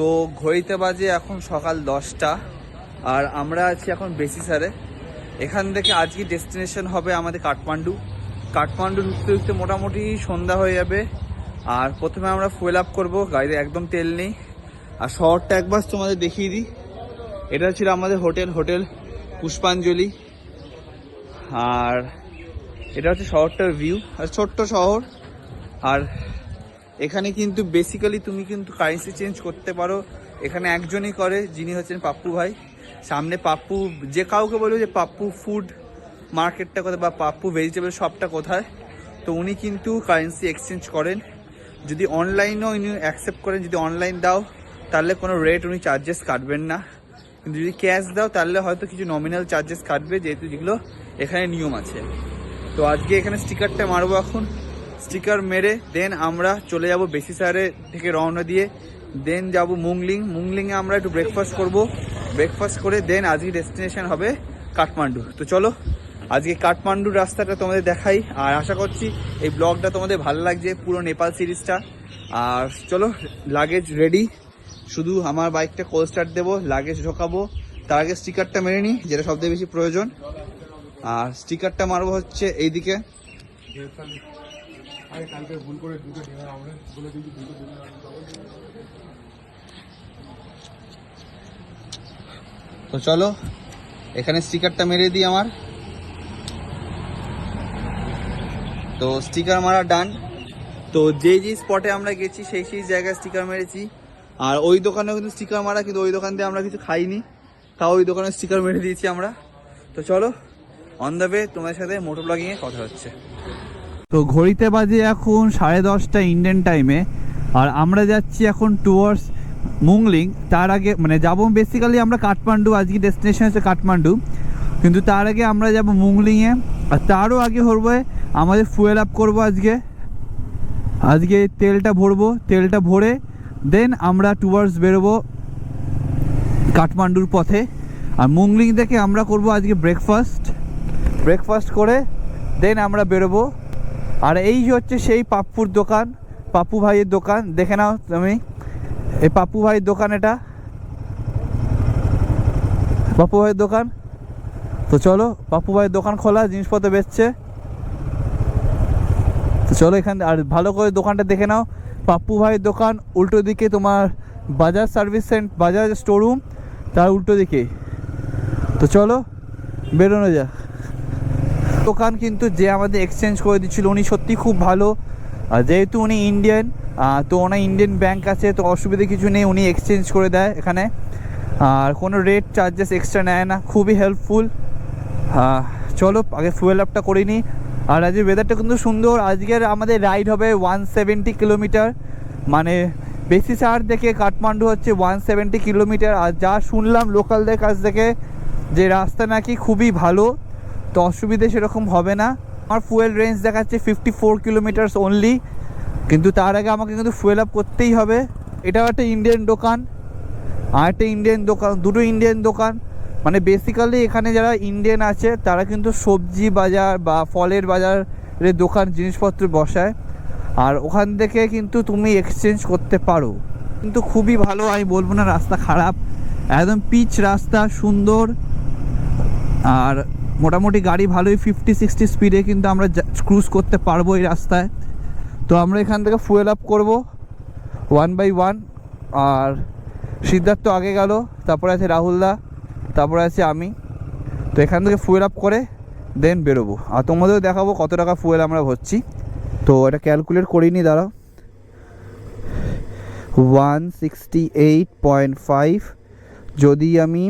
তো ঘড়িতে বাজে এখন সকাল 10টা, আর আমরা আছি এখন বেসিসারে। এখান থেকে আজকে ডেস্টিনেশন হবে আমাদের কাঠমান্ডু। কাঠমান্ডু ঢুকতে ঢুকতে মোটামুটি সন্ধ্যা হয়ে যাবে। আর প্রথমে আমরা ফুয়েল আপ করবো, গাড়িতে একদম তেল নেই। আর শহরটা একবার তোমাদের দেখিয়ে দিই। এটা ছিল আমাদের হোটেল পুষ্পাঞ্জলি। আর এটা হচ্ছে শহরটার ভিউ, আর ছোট্ট শহর। আর এখানে কিন্তু বেসিক্যালি তুমি কিন্তু কারেন্সি চেঞ্জ করতে পারো। এখানে একজনই করে, যিনি হচ্ছেন পাপ্পু ভাই। সামনে পাপ্পু, যে কাউকে বলবে যে পাপ্পু ফুড মার্কেটটা কোথায় বা পাপ্পু ভেজিটেবল শপটা কোথায়, তো উনি কিন্তু কারেন্সি এক্সচেঞ্জ করেন। যদি অনলাইনও উনি অ্যাকসেপ্ট করেন, যদি অনলাইন দাও তাহলে কোনো রেট উনি চার্জেস কাটবেন না। কিন্তু যদি ক্যাশ দাও তাহলে হয়তো কিছু নমিনাল চার্জেস কাটবে, যেহেতু যেগুলো এখানে নিয়ম আছে। তো আজকে এখানে স্টিকারটা মারবো। এখন স্টিকার মেরে দেন আমরা চলে যাব বেসিসারে থেকে রওনা দিয়ে, দেন যাব মুংলিংয়ে আমরা একটু ব্রেকফাস্ট করব। ব্রেকফাস্ট করে দেন আজকে ডেস্টিনেশন হবে কাঠমান্ডু। তো চলো আজকে কাঠমান্ডুর রাস্তাটা তোমাদের দেখাই। আর আশা করছি এই ব্লগটা তোমাদের ভালো লাগছে, পুরো নেপাল সিরিজটা। আর চলো লাগেজ রেডি, শুধু আমার বাইকটা কোল্ড স্টার্ট দেবো, লাগেজ ঢোকাবো। তার আগে স্টিকারটা মেরে নিই, যেটা সবথেকে বেশি প্রয়োজন। আর স্টিকারটা মারবো হচ্ছে এইদিকে। তো চলো এখানে স্টিকারটা মেরে দিই আমার। তো স্টিকার মারা ডান। তো যে স্পটে আমরা গেছি সেই জায়গায় স্টিকার মেরেছি। আর ওই দোকানেও কিন্তু স্টিকার মারা, কিন্তু ওই দোকান দিয়ে আমরা কিছু খাইনি, তাও ওই দোকানে স্টিকার মেরে দিয়েছি আমরা। তো চলো অন দ্য ওয়ে তোমাদের সাথে মোটো ব্লগিংয়ে কথা হচ্ছে। তো ঘড়িতে বাজে এখন 10:30 ইন্ডিয়ান টাইমে। আর আমরা যাচ্ছি এখন টুয়ার্ডস মুংলিং। তার আগে মানে যাবো বেসিক্যালি আমরা কাঠমান্ডু, আজকে ডেস্টিনেশন হচ্ছে কাঠমান্ডু, কিন্তু তার আগে আমরা যাব মুংলিংয়ে। আর তারও আগে হবে আমাদের ফুয়েল আপ করবো আজকে তেলটা ভরবো। তেলটা ভরে দেন আমরা টুয়ার্ডস বেরোবো কাঠমান্ডুর পথে। আর মুংলিং থেকে আমরা করব আজকে ব্রেকফাস্ট করে দেন আমরা বেরোবো। আর এই হচ্ছে সেই পাপ্পুর দোকান, পাপ্পু ভাইয়ের দোকান। দেখে নাও তুমি, এই পাপ্পু ভাইয়ের দোকান, এটা পাপ্পু ভাইয়ের দোকান। তো চলো, পাপ্পু ভাইয়ের দোকান খোলা, জিনিসপত্র বেচছে। তো চলো এখান, আর ভালো করে দোকানটা দেখে নাও। পাপ্পু ভাইয়ের দোকান উল্টো দিকে তোমার Bajaj service centre, Bajaj storeroom, তার উল্টো দিকে। তো চলো বেরোনো যাক। দোকান কিন্তু যে আমাদের এক্সচেঞ্জ করে দিচ্ছিল উনি সত্যি খুব ভালো। আর যেহেতু উনি ইন্ডিয়ান, তো ওনার ইন্ডিয়ান ব্যাংক আছে, তো অসুবিধা কিছু নেই, উনি এক্সচেঞ্জ করে দেয় এখানে। আর কোনো রেট চার্জেস এক্সট্রা নেয় না, খুবই হেল্পফুল। চলো আগে ফুয়েল আপটা করে নিই। আর আজকের ওয়েদারটা কিন্তু সুন্দর। আজকের আমাদের রাইড হবে 170 কিলোমিটার, মানে বেসিসার থেকে কাঠমান্ডু হচ্ছে 170 কিলোমিটার। আর যা শুনলাম লোকালদের কাছ থেকে যে রাস্তা নাকি খুবই ভালো, তো অসুবিধে সেরকম হবে না। আমার ফুয়েল রেঞ্জ দেখাচ্ছে 54 কিলোমিটার্স অনলি, কিন্তু তার আগে আমাকে কিন্তু ফুয়েল আপ করতেই হবে। এটাও একটা ইন্ডিয়ান দোকান, আর একটা ইন্ডিয়ান দোকান, দুটো ইন্ডিয়ান দোকান। মানে বেসিক্যালি এখানে যারা ইন্ডিয়ান আছে তারা কিন্তু সবজি বাজার বা ফলের বাজারের দোকান, জিনিসপত্র বসায়। আর ওখান থেকে কিন্তু তুমি এক্সচেঞ্জ করতে পারো, কিন্তু খুবই ভালো। আমি বলবো না রাস্তা খারাপ, একদম পিচ রাস্তা, সুন্দর। আর মোটামুটি গাড়ি ভালোই 50-60 স্পিডে কিন্তু আমরা ক্রুজ করতে পারবো এই রাস্তায়। তো আমরা এখান থেকে ফুয়েল আপ করবো 1 by 1। আর সিদ্ধার্থ আগে গেল, তারপরে আছে রাহুলদা, তারপরে আছে আমি। তো এখান থেকে ফুয়েল আপ করে দেন বেরোবো। আর তোমাদেরও দেখাবো কত টাকা ফুয়েল আমরা ভরছি। তো এটা ক্যালকুলেট করিনি, দাঁড়াও। 168.5, যদি আমি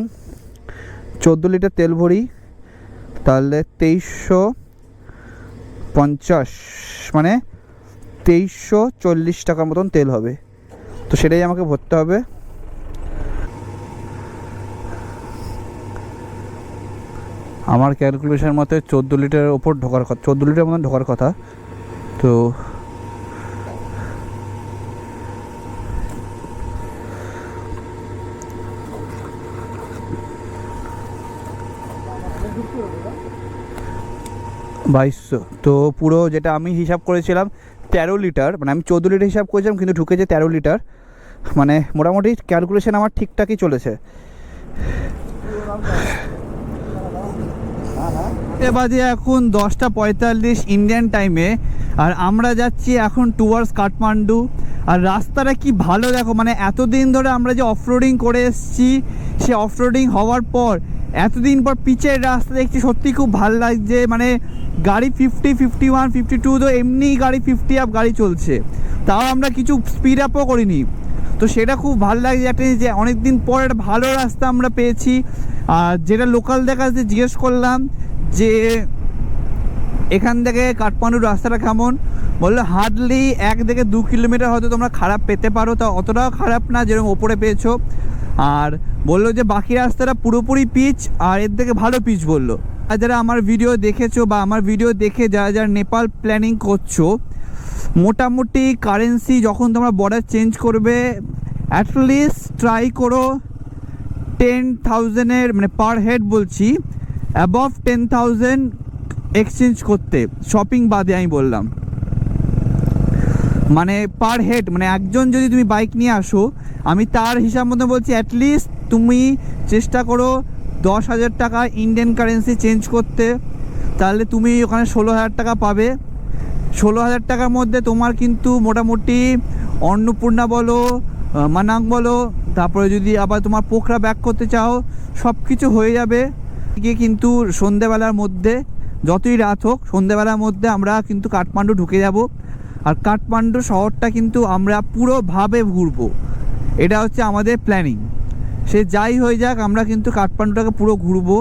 14 লিটার তেল ভরি তাহলে 2350, মানে 2340 টাকার মতন তেল হবে। তো সেটাই আমাকে ভরতে হবে। আমার ক্যালকুলেশন মতে 14 লিটারের ওপর ঢোকার কথা, 14 লিটার মতন ঢোকার কথা। তো বাইশশো। তো পুরো যেটা আমি হিসাব করেছিলাম 13 লিটার, মানে আমি 14 লিটার হিসাব করেছিলাম, কিন্তু ঢুকেছে 13 লিটার। মানে মোটামুটি ক্যালকুলেশন আমার ঠিকঠাকই চলেছে। বাজে এখন 10:45 ইন্ডিয়ান টাইমে, আর আমরা যাচ্ছি এখন টুয়ার্ডস কাঠমান্ডু। আর রাস্তাটা কি ভালো দেখো, মানে এতদিন ধরে আমরা যে অফরোডিং করে এসেছি, সে অফরোডিং হওয়ার পর এতদিন পর পিচের রাস্তা দেখছি, সত্যি খুব ভালো লাগছে। মানে গাড়ি 50, 51, 52 তো এমনি গাড়ি 50 আপ গাড়ি চলছে, তাও আমরা কিছু স্পিড আপও করিনি। তো সেটা খুব ভালো লাগছে একটা, যে অনেক দিন পর একটা ভালো রাস্তা আমরা পেয়েছি। আর যেটা লোকালদের কাছে জিজ্ঞেস করলাম যে এখান থেকে কাঠমান্ডুর রাস্তাটা কেমন, বললো হার্ডলি 1 থেকে 2 কিলোমিটার হয়তো তোমরা খারাপ পেতে পারো, তা অতটাও খারাপ না যেরকম ওপরে পেয়েছো। আর বললো যে বাকি রাস্তাটা পুরোপুরি পিচ, আর এর থেকে ভালো পিচ বললো। আর যারা আমার ভিডিও দেখেছো বা আমার ভিডিও দেখে যারা নেপাল প্ল্যানিং করছো, মোটামুটি কারেন্সি যখন তোমরা বর্ডার চেঞ্জ করবে অ্যাটলিস্ট ট্রাই করো 10,000-এর, মানে পার হেড বলছি, অ্যাবভ 10,000 এক্সচেঞ্জ করতে, শপিং বাদে আমি বললাম। মানে পার হেড, মানে একজন যদি তুমি বাইক নিয়ে আসো, আমি তার হিসাব মতো বলছি অ্যাটলিস্ট তুমি চেষ্টা করো 10,000 টাকা ইন্ডিয়ান কারেন্সি চেঞ্জ করতে, তাহলে তুমি ওখানে 16,000 টাকা পাবে। 16,000 টাকার মধ্যে তোমার কিন্তু মোটামুটি অন্নপূর্ণা বলো, মানাং বলো, তারপরে যদি আবার তোমার পোখরা ব্যাক করতে চাও, সব কিছু হয়ে যাবে। কিন্তু সন্ধেবেলার মধ্যে, যতই রাত হোক, সন্ধেবেলার মধ্যে আমরা কিন্তু কাঠমান্ডু ঢুকে যাব। আর কাঠমান্ডু শহরটা কিন্তু আমরা পুরোভাবে ঘুরবো, এটা হচ্ছে আমাদের প্ল্যানিং। সে যাই হয়ে যাক, আমরা কিন্তু কাঠমান্ডুটাকে পুরো ঘুরবো।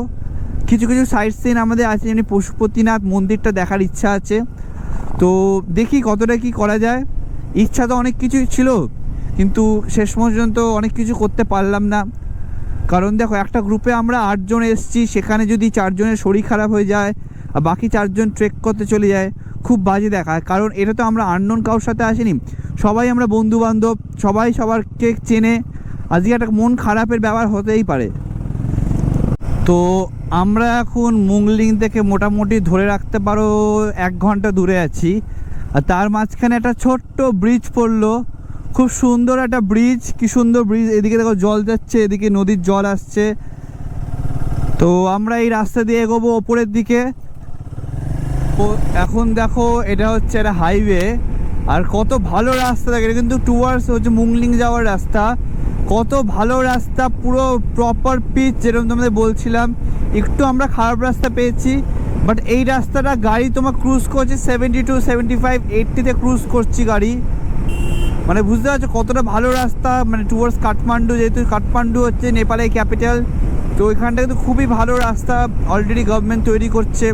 কিছু কিছু সাইট সিন আমাদের আছে, যেমনি পশুপতিনাথ মন্দিরটা দেখার ইচ্ছা আছে, তো দেখি কতটা কি করা যায়। ইচ্ছা তো অনেক কিছুই ছিল, কিন্তু শেষ পর্যন্ত অনেক কিছু করতে পারলাম না। কারণ দেখো, একটা গ্রুপে আমরা 8 জন এসেছি, সেখানে যদি 4 জনের শরীর খারাপ হয়ে যায় আর বাকি 4 জন ট্রেক করতে চলে যায়, খুব বাজে দেখায়। কারণ এটা তো আমরা আননোন কারোর সাথে আসিনি, সবাই আমরা বন্ধু বান্ধব, সবাই সবারকে চেনে। আজকে একটা মন খারাপের ব্যাপার হতেই পারে। তো আমরা এখন মুংলিং থেকে মোটামুটি ধরে রাখতে পারো 1 ঘন্টা দূরে আছি। আর তার মাঝখানে একটা ছোট্ট ব্রিজ পড়লো, খুব সুন্দর একটা ব্রিজ, কি সুন্দর ব্রিজ। এদিকে দেখো জল যাচ্ছে, এদিকে নদীর জল আসছে। তো আমরা এই রাস্তা দিয়ে এগোবো ওপরের দিকে। তো এখন দেখো, এটা হচ্ছে একটা হাইওয়ে, আর কত ভালো রাস্তা দেখে, এটা কিন্তু টুয়ার্ডস হচ্ছে মুংলিং যাওয়ার রাস্তা। কত ভালো রাস্তা, পুরো প্রপার পিচ, যেরকম তোমাদের বলছিলাম। একটু আমরা খারাপ রাস্তা পেয়েছি, বাট এই রাস্তাটা গাড়ি তোমার ক্রুজ করছে 72, 75, 80-তে ক্রুজ করছি গাড়ি। মানে বুঝতে পারছো কতটা ভালো রাস্তা, মানে টুয়ার্ডস কাঠমান্ডু। যেহেতু কাঠমান্ডু হচ্ছে নেপালের ক্যাপিটাল, তো ওইখানটা কিন্তু খুবই ভালো রাস্তা অলরেডি গভর্নমেন্ট তৈরি করছে।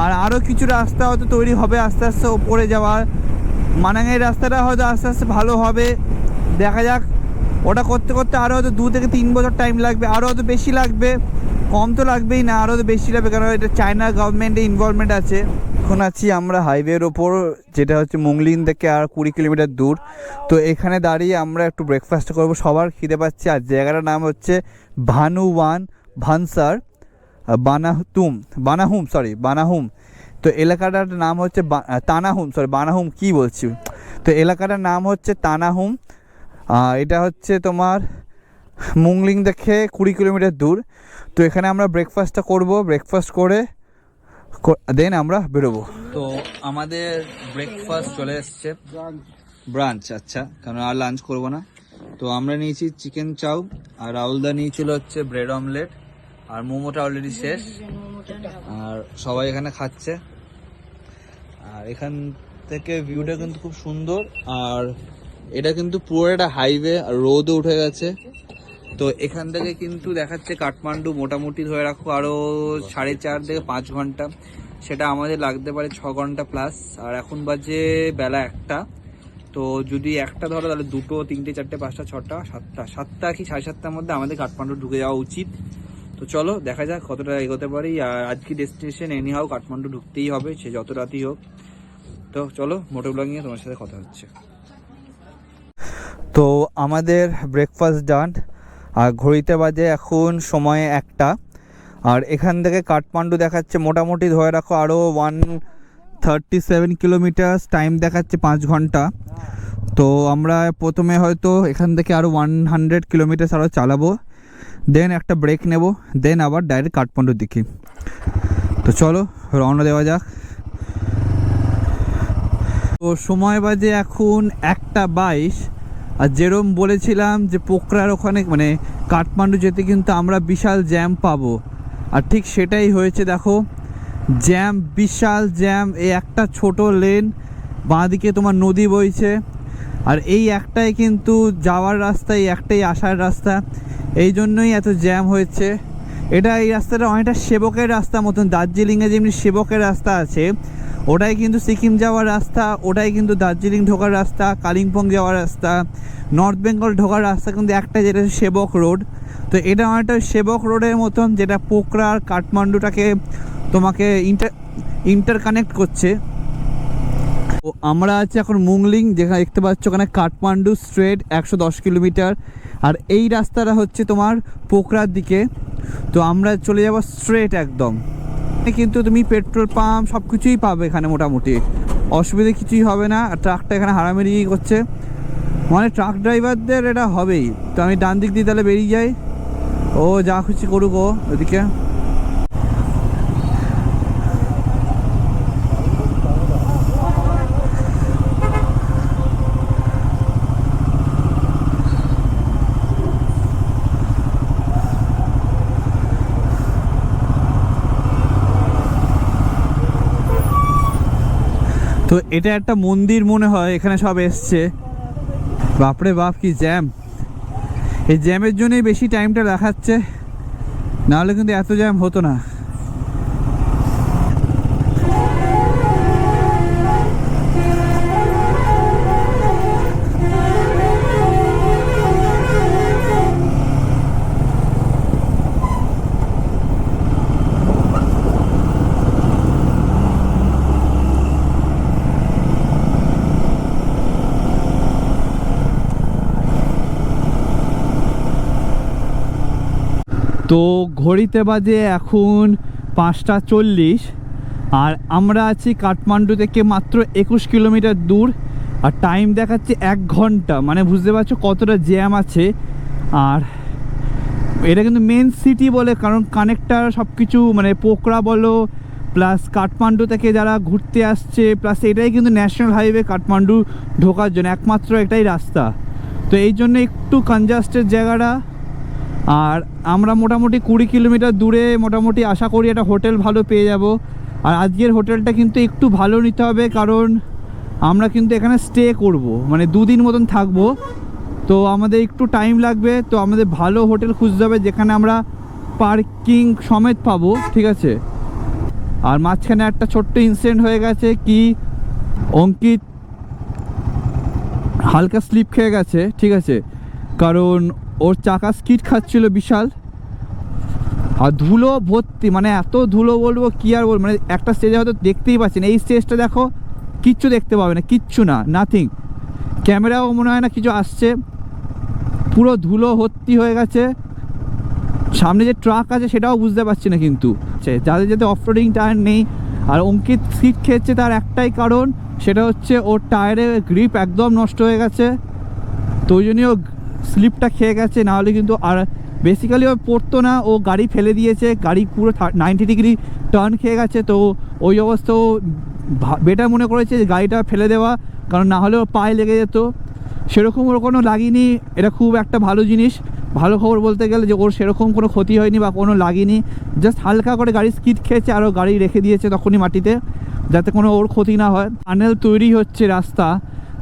আর আরও কিছু রাস্তা হয়তো তৈরি হবে আস্তে আস্তে ওপরে যাওয়ার। মানাঙের রাস্তাটা হয়তো আস্তে আস্তে ভালো হবে, দেখা যাক। ওটা করতে করতে আরও হয়তো 2 থেকে 3 বছর টাইম লাগবে, আরও হয়তো বেশি লাগবে, কম তো লাগবেই না, আরও তো বেশি লাগবে, কারণ এটা চায়না গভর্নমেন্টের ইনভলভমেন্ট আছে। এখন আছি আমরা হাইওয়ের ওপর, যেটা হচ্ছে মুংলিং থেকে আর 20 কিলোমিটার দূর। তো এখানে দাঁড়িয়ে আমরা একটু ব্রেকফাস্ট করব, সবার খিদে পাচ্ছে। আর জায়গাটার নাম হচ্ছে ভানুওয়ান ভানসার বানাহুম। তো এলাকাটার নাম হচ্ছে বানাহুম, কি বলছি। তো এলাকাটার নাম হচ্ছে তানাহুম। এটা হচ্ছে তোমার মুংলিং থেকে 20 কিলোমিটার দূর। তো এখানে আমরা ব্রেকফাস্টটা করব, ব্রেকফাস্ট করে দেন আমরা বেরোবো। তো আমাদের ব্রেকফাস্ট চলে এসছে, ব্রাঞ্চ। আচ্ছা, কারণ আর লাঞ্চ করবো না। তো আমরা নিয়েছি চিকেন চাউ, আর রাহুলদা নিয়েছিল হচ্ছে ব্রেড অমলেট, আর মোমোটা অলরেডি শেষ। আর সবাই এখানে খাচ্ছে। আর এখান থেকে ভিউটা কিন্তু খুব সুন্দর। আর এটা কিন্তু পুরো একটা হাইওয়ে, আর রোদও উঠে গেছে। তো এখান থেকে কিন্তু দেখাচ্ছে কাঠমান্ডু মোটামুটি ধরে রাখো আরও 4.5 থেকে 5 ঘন্টা। সেটা আমাদের লাগতে পারে 6 ঘন্টা প্লাস। আর এখন বাজে বেলা 1টা। তো যদি 1টা ধরো, তাহলে 2, 3, 4, 5, 6, 7টা কি 7:30টার মধ্যে আমাদের কাঠমান্ডু ঢুকে যাওয়া উচিত। তো চলো দেখা যাক কতটা এগোতে পারি। আর আজকে ডেস্টিনেশন এনিহাও কাঠমান্ডু ঢুকতেই হবে, সে যত রাতই হোক। তো চলো, মোটর ব্লগিংয়ে তোমার সাথে কথা হচ্ছে। তো আমাদের ব্রেকফাস্ট ডান, আর ঘড়িতে বাজে এখন সময় 1টা। আর এখান থেকে কাঠমান্ডু দেখাচ্ছে মোটামুটি ধরে রাখো আরও 37 কিলোমিটার, টাইম দেখাচ্ছে 5 ঘন্টা। তো আমরা প্রথমে হয়তো এখান থেকে আরও 100 কিলোমিটার আরও চালাবো, দেন একটা ব্রেক নেব, দেন আবার ডাইরেক্ট কাঠমান্ডুর দিকে। তো চলো রওনা দেওয়া যাক। তো সময় বাজে এখন 1:22, আর যেরম বলেছিলাম যে পোখরার ওখানে মানে কাঠমান্ডু যেতে কিন্তু আমরা বিশাল জ্যাম পাবো, আর ঠিক সেটাই হয়েছে। দেখো জ্যাম, বিশাল জ্যাম। এই একটা ছোট লেন, বাঁদিকে তোমার নদী বইছে, আর এই একটাই কিন্তু যাওয়ার রাস্তা, এই একটাই আসার রাস্তা, এই জন্যই এত জ্যাম হয়েছে। এই রাস্তাটা অনেকটা সেবকের রাস্তা মতন। দার্জিলিংয়ে যেমনি সেবকের রাস্তা আছে, ওটাই কিন্তু সিকিম যাওয়ার রাস্তা, ওটাই কিন্তু দার্জিলিং ঢোকার রাস্তা, কালিম্পং যাওয়ার রাস্তা, নর্থ বেঙ্গল ঢোকার রাস্তা কিন্তু একটা, যেটা সেবক রোড। তো এটা অনেকটা সেবক রোডের মতন, যেটা পোখরা আর কাঠমান্ডুটাকে তোমাকে ইন্টারকানেক্ট করছে। তো আমরা আছি এখন মুংলিং, যেখানে দেখতে পাচ্ছ ওখানে কাঠমান্ডু স্ট্রেট 110 কিলোমিটার, আর এই রাস্তাটা হচ্ছে তোমার পোখরার দিকে। তো আমরা চলে যাব স্ট্রেট একদম। কিন্তু তুমি পেট্রোল পাম্প সব কিছুই পাবে এখানে, মোটামুটি অসুবিধে কিছুই হবে না। আর ট্রাকটা এখানে হারামেরি করছে, মানে ট্রাক ড্রাইভারদের এটা হবেই। তো আমি ডান দিক দিয়ে তাহলে বেরিয়ে যাই, ও যা খুশি করুক ও ওদিকে। তো এটা একটা মন্দির মনে হয়, এখানে সব এসছে। বাপরে বাপ কি জ্যাম! এই জ্যামের জন্যই বেশি টাইমটা দেখাচ্ছে, নাহলে কিন্তু এত জ্যাম হতো না। তো ঘড়িতে বাজে এখন 5:40, আর আমরা আছি কাঠমান্ডু থেকে মাত্র 21 কিলোমিটার দূর, আর টাইম দেখাচ্ছে 1 ঘন্টা। মানে বুঝতে পারছো কতটা জ্যাম আছে। আর এটা কিন্তু মেন সিটি বলে, কারণ কানেক্টার সব কিছু, মানে পোখরা বলো প্লাস কাঠমান্ডু থেকে যারা ঘুরতে আসছে, প্লাস এটাই কিন্তু ন্যাশনাল হাইওয়ে কাঠমান্ডু ঢোকার জন্য একমাত্র এটাই রাস্তা। তো এই জন্য একটু কনজাস্টেড জায়গাটা। আর আমরা মোটামুটি 20 কিলোমিটার দূরে মোটামুটি আশা করি একটা হোটেল ভালো পেয়ে যাব। আর আজকের হোটেলটা কিন্তু একটু ভালো নিতে হবে, কারণ আমরা কিন্তু এখানে স্টে করব, মানে 2 দিন মতন থাকবো। তো আমাদের একটু টাইম লাগবে, তো আমাদের ভালো হোটেল খুঁজতে হবে যেখানে আমরা পার্কিং সমেত পাবো, ঠিক আছে। আর মাঝখানে একটা ছোট্ট ইনসিডেন্ট হয়ে গেছে, কি অঙ্কিত হালকা স্লিপ খেয়ে গেছে, ঠিক আছে, কারণ ওর চাকা স্কিড খাচ্ছিল বিশাল, আর ধুলো ভর্তি, মানে এত ধুলো বলবো কি আর বলবো, মানে একটা স্টেজে হয়তো দেখতেই পাচ্ছেন। এই স্টেজটা দেখো কিচ্ছু দেখতে পাবে না, কিচ্ছু না, নাথিং। ক্যামেরাও মনে হয় না কিছু আসছে, পুরো ধুলো ভর্তি হয়ে গেছে। সামনে যে ট্রাক আছে সেটাও বুঝতে পারছি না, কিন্তু যাদের যাতে অফরোডিং টায়ার নেই। আর অঙ্কিত স্কিড খেয়েছে তার একটাই কারণ, সেটা হচ্ছে ওর টায়ারের গ্রিপ একদম নষ্ট হয়ে গেছে, তো ওই জন্যই ও স্লিপটা খেয়ে গেছে। নাহলে কিন্তু আর বেসিক্যালি ও পড়তো না, ও গাড়ি ফেলে দিয়েছে, গাড়ি পুরো 90 ডিগ্রি টার্ন খেয়ে গেছে। তো ওই অবস্থা ও বেটার মনে করেছে যে গাড়িটা ফেলে দেওয়া, কারণ না হলে ওর পায়ে লেগে যেত। সেরকম ওর কোনো লাগেনি, এটা খুব একটা ভালো জিনিস। ভালো খবর বলতে গেলে যে ওর সেরকম কোনো ক্ষতি হয়নি বা কোনো লাগেনি, জাস্ট হালকা করে গাড়ি স্কিড খেয়েছে, আর ও গাড়ি রেখে দিয়েছে তখনই মাটিতে, যাতে কোনো ওর ক্ষতি না হয়। টানেল তৈরি হচ্ছে রাস্তা,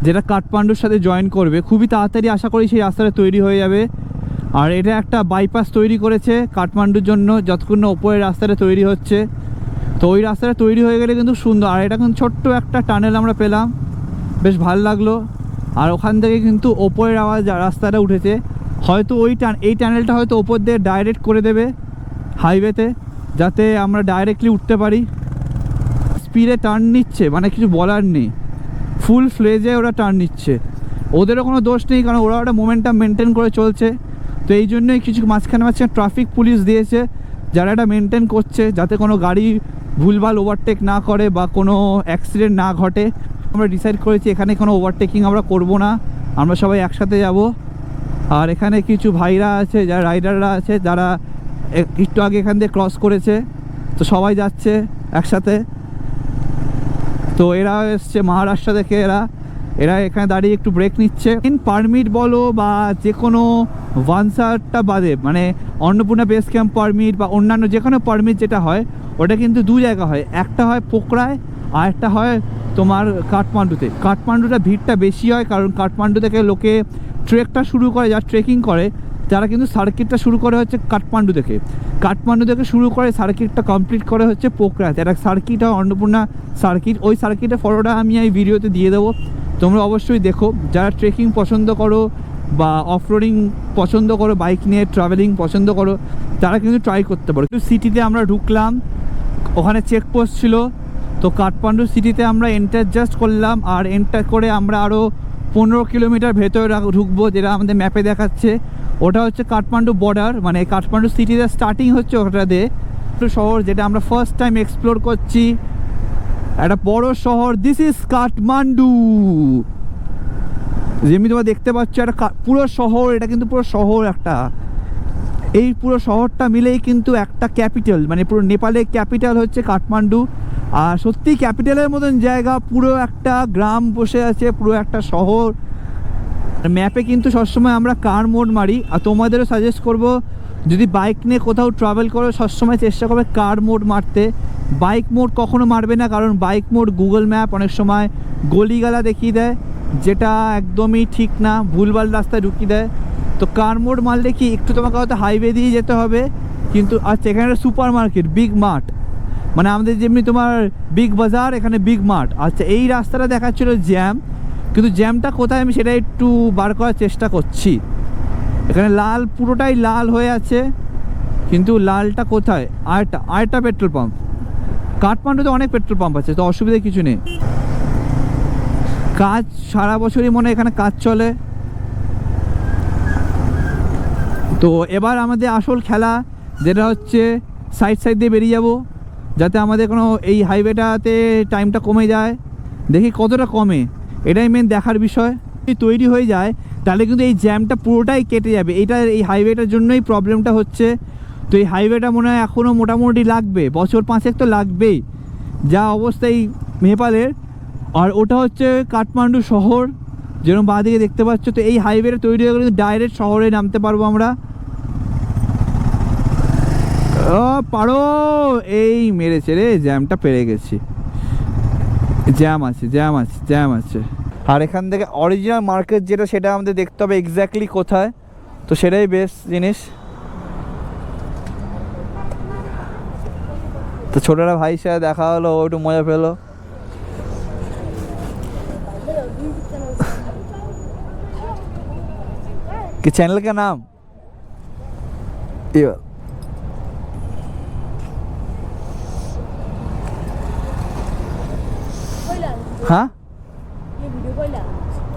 যেটা কাঠমান্ডুর সাথে জয়েন করবে, খুবই তাড়াতাড়ি আশা করি সেই রাস্তাটা তৈরি হয়ে যাবে। আর এটা একটা বাইপাস তৈরি করেছে কাঠমান্ডুর জন্য, যতক্ষণ না ওপরের রাস্তাটা তৈরি হচ্ছে। তো ওই রাস্তাটা তৈরি হয়ে গেলে কিন্তু সুন্দর। আর এটা কিন্তু ছোট্ট একটা টানেল আমরা পেলাম, বেশ ভালো লাগলো। আর ওখান থেকে কিন্তু ওপরের রাস্তাটা উঠেছে, হয়তো এই টানেলটা হয়তো ওপর দিয়ে ডাইরেক্ট করে দেবে হাইওয়েতে, যাতে আমরা ডাইরেক্টলি উঠতে পারি। স্পিডে টার্ন নিচ্ছে, মানে কিছু বলার নেই, ফুল ফ্লেজে ওরা টার্ন নিচ্ছে। ওদেরও কোনো দোষ নেই, কারণ ওরা একটা মোমেন্টাম মেনটেন করে চলছে। তো এই জন্যই কিছু মাঝখানে ট্রাফিক পুলিশ দিয়েছে, যারা এটা মেনটেন করছে, যাতে কোনো গাড়ি ভুলভাল ওভারটেক না করে বা কোনো অ্যাক্সিডেন্ট না ঘটে। আমরা ডিসাইড করেছি এখানে কোনো ওভারটেকিং আমরা করব না, আমরা সবাই একসাথে যাব। আর এখানে কিছু ভাইরা আছে যারা রাইডাররা আছে, যারা একটু আগে এখান দিয়ে ক্রস করেছে, তো সবাই যাচ্ছে একসাথে। তো এরা এসছে মহারাষ্ট্র থেকে, এরা এখানে দাঁড়িয়ে একটু ব্রেক নিচ্ছে। পারমিট বলো বা যে কোনো ওয়ানসারটা বাদে, মানে অন্নপূর্ণা বেস ক্যাম্প পারমিট বা অন্যান্য যে কোনো পারমিট যেটা হয়, ওটা কিন্তু দু জায়গা হয়, একটা হয় পোখরায় আর একটা হয় তোমার কাঠমান্ডুতে। কাঠমান্ডুটা ভিড়টা বেশি হয়, কারণ কাঠমান্ডু থেকে লোকে ট্রেকটা শুরু করে, যারা ট্রেকিং করে তারা কিন্তু সার্কিটটা শুরু করে হচ্ছে কাঠমান্ডু থেকে শুরু করে সার্কিটটা কমপ্লিট করে হচ্ছে পোখরাতে। একটা সার্কিট হয় অন্নপূর্ণা সার্কিট, ওই সার্কিটের ফটোটা আমি এই ভিডিওতে দিয়ে দেবো, তোমরা অবশ্যই দেখো। যারা ট্রেকিং পছন্দ করো বা অফরোডিং পছন্দ করো, বাইক নিয়ে ট্রাভেলিং পছন্দ করো, তারা কিন্তু ট্রাই করতে পারো। সিটিতে আমরা ঢুকলাম, ওখানে চেকপোস্ট ছিল, তো কাঠমান্ডু সিটিতে আমরা এন্টার জাস্ট করলাম। আর এন্টার করে আমরা আরও 15 কিলোমিটার ভেতরে ঢুকবো, যেটা আমাদের ম্যাপে দেখাচ্ছে। ওটা হচ্ছে কাঠমান্ডু বর্ডার, মানে কাঠমান্ডু সিটিতে স্টার্টিং হচ্ছে ওটা দিয়ে শহর, যেটা আমরা ফার্স্ট টাইম এক্সপ্লোর করছি। একটা বড় শহর, দিস ইজ কাঠমান্ডু। যেমনি তোমরা দেখতে পাচ্ছ একটা পুরো শহর, এটা কিন্তু পুরো শহর একটা। এই পুরো শহরটা মিলেই কিন্তু একটা ক্যাপিটাল, মানে পুরো নেপালের ক্যাপিটাল হচ্ছে কাঠমান্ডু। আর সত্যি ক্যাপিটালের মতন জায়গা, পুরো একটা গ্রাম বসে আছে, পুরো একটা শহর। ম্যাপে কিন্তু সবসময় আমরা কার মোড মারি, আর তোমাদেরও সাজেস্ট করব যদি বাইক নিয়ে কোথাও ট্রাভেল করো সবসময় চেষ্টা করবে কার মোড মারতে। বাইক মোড কখনো মারবে না, কারণ বাইক মোড গুগল ম্যাপ অনেক সময় গলিগালা দেখিয়ে দেয়, যেটা একদমই ঠিক না, ভুলভাল রাস্তায় ঢুকিয়ে দেয়। তো কার মোড মারলে কি একটু তোমাকে হয়তো হাইওয়ে দিয়ে যেতে হবে, কিন্তু আচ্ছা এখানে সুপার মার্কেট, বিগ মার্ট, মানে আমাদের যেমনি তোমার বিগ বাজার, এখানে বিগ মার্ট। আচ্ছা এই রাস্তাটা দেখাচ্ছিল জ্যাম, কিন্তু জ্যামটা কোথায় আমি সেটা একটু বার করার চেষ্টা করছি। এখানে লাল, পুরোটাই লাল হয়ে আছে, কিন্তু লালটা কোথায়? আরেকটা পেট্রোল পাম্প। কাঠমান্ডুতে অনেক পেট্রোল পাম্প আছে, তো অসুবিধা কিছু নেই। কাজ সারা বছরই মনে হয় এখানে কাজ চলে। তো এবার আমাদের আসল খেলা, যেটা হচ্ছে সাইড দিয়ে বেরিয়ে যাব, যাতে আমাদের কোনো এই হাইওয়েটাতে টাইমটা কমে যায়। দেখি কতটা কমে, এটাই মেন দেখার বিষয়। যদি তৈরি হয়ে যায় তাহলে কিন্তু এই জ্যামটা পুরোটাই কেটে যাবে। এই হাইওয়েটার জন্যই প্রবলেমটা হচ্ছে। তো এই হাইওয়েটা মনে হয় এখনও মোটামুটি লাগবে, বছর 5 তো লাগবেই, যা অবস্থা এই নেপালের। আর ওটা হচ্ছে কাঠমান্ডু শহর, যেরকম বাঁদিকে দেখতে পাচ্ছ। তো এই হাইওয়েটা তৈরি হয়ে গেলে ডাইরেক্ট শহরে নামতে পারবো আমরা। পারো, এই মেরেছে রে, জ্যামটা পেরে গেছি। জ্যাম আছে। আর এখান থেকে অরিজিনাল মার্কেট যেটা, সেটা আমাদের দেখতে হবে এক্স্যাক্টলি কোথায়, তো সেটাই বেস্ট জিনিস। তো ছোটরা ভাইয়ের সাথে দেখা হলো, ও একটু মজা পেলো। कि चैनल का नाम ये हाँ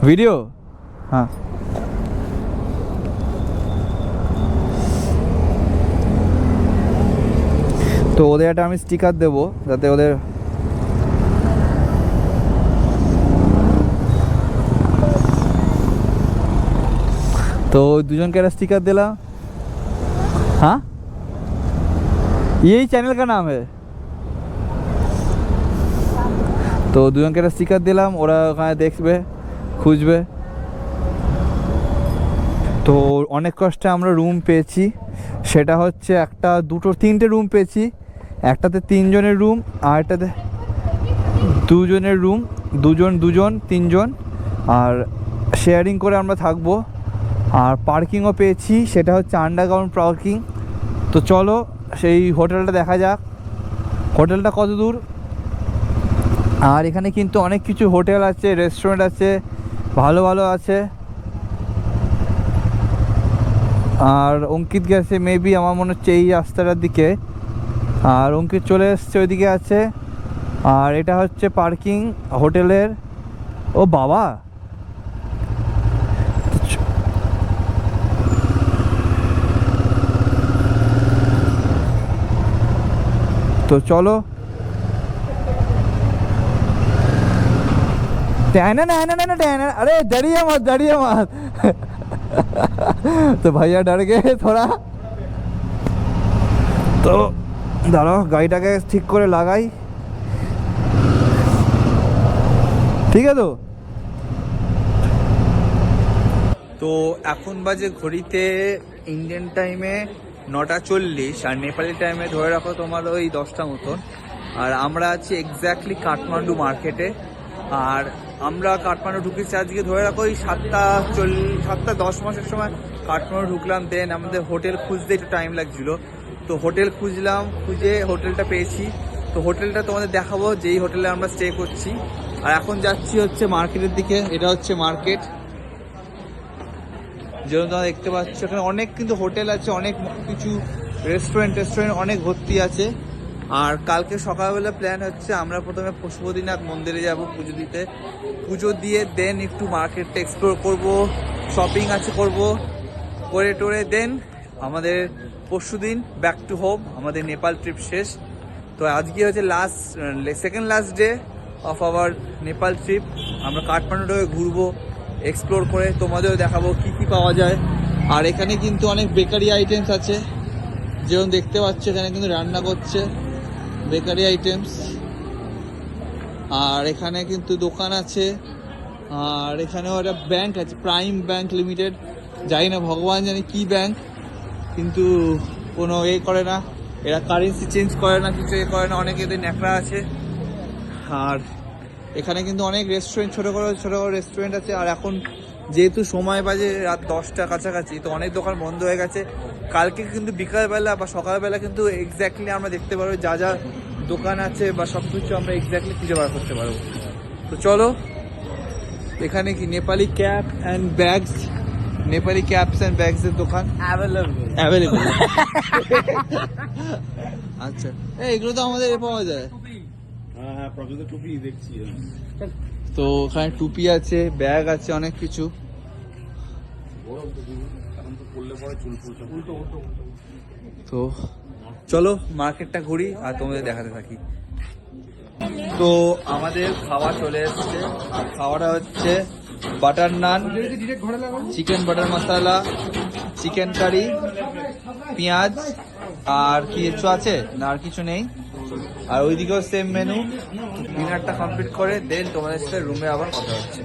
वीडियो हाँ তো ওদের একটা আমি স্টিকার দেবো, যাতে ওদের तो दुजन का स्टिकर दिला। हाँ यही चैनल का नाम है। तो दुजन का स्टिकर दिलाम, ওরা ওখানে দেখবে, খুঁজবে। তো অনেক কষ্টে আমরা রুম পেয়েছি, সেটা হচ্ছে একটা, দুটো, তিনটে রুম পেয়েছি। একটাতে 3 জনের রুম, আর একটাতে 2 জনের রুম, দুজন 3 জন, আর শেয়ারিং করে আমরা থাকবো। আর পার্কিংও পেয়েছি, সেটা হচ্ছে আন্ডারগ্রাউন্ড পার্কিং। তো চলো সেই হোটেলটা দেখা যাক, হোটেলটা কত দূর। আর এখানে কিন্তু অনেক কিছু হোটেল আছে, রেস্টুরেন্ট আছে, ভালো আছে। আর অঙ্কিত গেছে মেবি, আমার মনে হচ্ছে এই রাস্তাটার দিকে, আর অঙ্কিত চলে এসছে ওইদিকে আছে। আর এটা হচ্ছে পার্কিং হোটেলের। ও বাবা, তো চলো अरे डरिए मत तो भैया डर गए थोड़ा तो দাঁড়াও গাড়িটাকে ঠিক করে লাগাই ঠিক আছে তো এখন বাজে ঘড়িতে ইন্ডিয়ান টাইমে 9:40 আর নেপালি টাইমে ধরে রাখো তোমার ওই 10টা মতন আর আমরা আছি এক্স্যাক্টলি কাঠমান্ডু মার্কেটে আর আমরা কাঠমান্ডু ঢুকেছি আজকে ধরে রাখো ওই 7:10 সময় কাঠমান্ডু ঢুকলাম দেন আমাদের হোটেল খুঁজতে একটু টাইম লাগছিল তো হোটেল খুঁজলাম খুঁজে হোটেলটা পেয়েছি তো হোটেলটা তোমাদের দেখাবো যেই হোটেলে আমরা স্টে করছি আর এখন যাচ্ছি হচ্ছে মার্কেটের দিকে এটা হচ্ছে মার্কেট যেরকম তোমরা দেখতে পাচ্ছ এখানে অনেক কিন্তু হোটেল আছে অনেক কিছু রেস্টুরেন্ট অনেক ভর্তি আছে আর কালকে সকালবেলা প্ল্যান হচ্ছে আমরা প্রথমে পশুপতিনাথ মন্দিরে যাব পুজো দিতে পুজো দিয়ে দেন একটু মার্কেটটা এক্সপ্লোর করব শপিং আছে করব করে টোরে দেন আমাদের পরশুদিন ব্যাক টু হোম আমাদের নেপাল ট্রিপ শেষ তো আজকে হচ্ছে second last day of our Nepal trip আমরা কাঠমান্ডুতে ঘুরবো এক্সপ্লোর করে তোমাদেরও দেখাবো কি কি পাওয়া যায় আর এখানে কিন্তু অনেক বেকারি আইটেমস আছে যেমন দেখতে পাচ্ছ এখানে কিন্তু রান্না করছে বেকারি আইটেমস আর এখানে কিন্তু দোকান আছে আর এখানেও একটা ব্যাংক আছে প্রাইম ব্যাংক লিমিটেড জানি না ভগবান জানি কি ব্যাংক কিন্তু কোনো করে না এরা কারেন্সি চেঞ্জ করে না কিছু করে না অনেক এদের ন্যাকড়া আছে আর এখানে কিন্তু অনেক রেস্টুরেন্ট ছোটো রেস্টুরেন্ট আছে আর এখন যেহেতু সময় বাজে রাত 10টা কাছাকাছি তো অনেক দোকান বন্ধ হয়ে গেছে কালকে কিন্তু বিকালবেলা বা সকালবেলা কিন্তু এক্স্যাক্টলি আমরা দেখতে পারবো যা দোকান আছে বা সব কিছু আমরা এক্স্যাক্টলি খুঁজে বার করতে পারবো তো চলো এখানে কি Nepali cap and bags Nepali caps and ব্যাগসের দোকান অ্যাভেলেবল আচ্ছা এগুলো তো আমাদের পাওয়া যায় হ্যাঁ প্রকৃত টুপি দেখছি তো ওখানে টুপি আছে ব্যাগ আছে অনেক কিছু তো চলো মার্কেটটা ঘুরি আর তোমাদের দেখাতে থাকি তো আমাদের খাওয়া চলে এসছে আর খাওয়াটা হচ্ছে বাটার নান চিকেন বাটার মশলা চিকেন কারি পেঁয়াজ আর কি কিছু আছে না আর কিছু নেই আর ওইদিকেও সেম মেনু ডিনারটা কমপ্লিট করে দেন তোমাদের সাথে রুমে আবার কথা হচ্ছে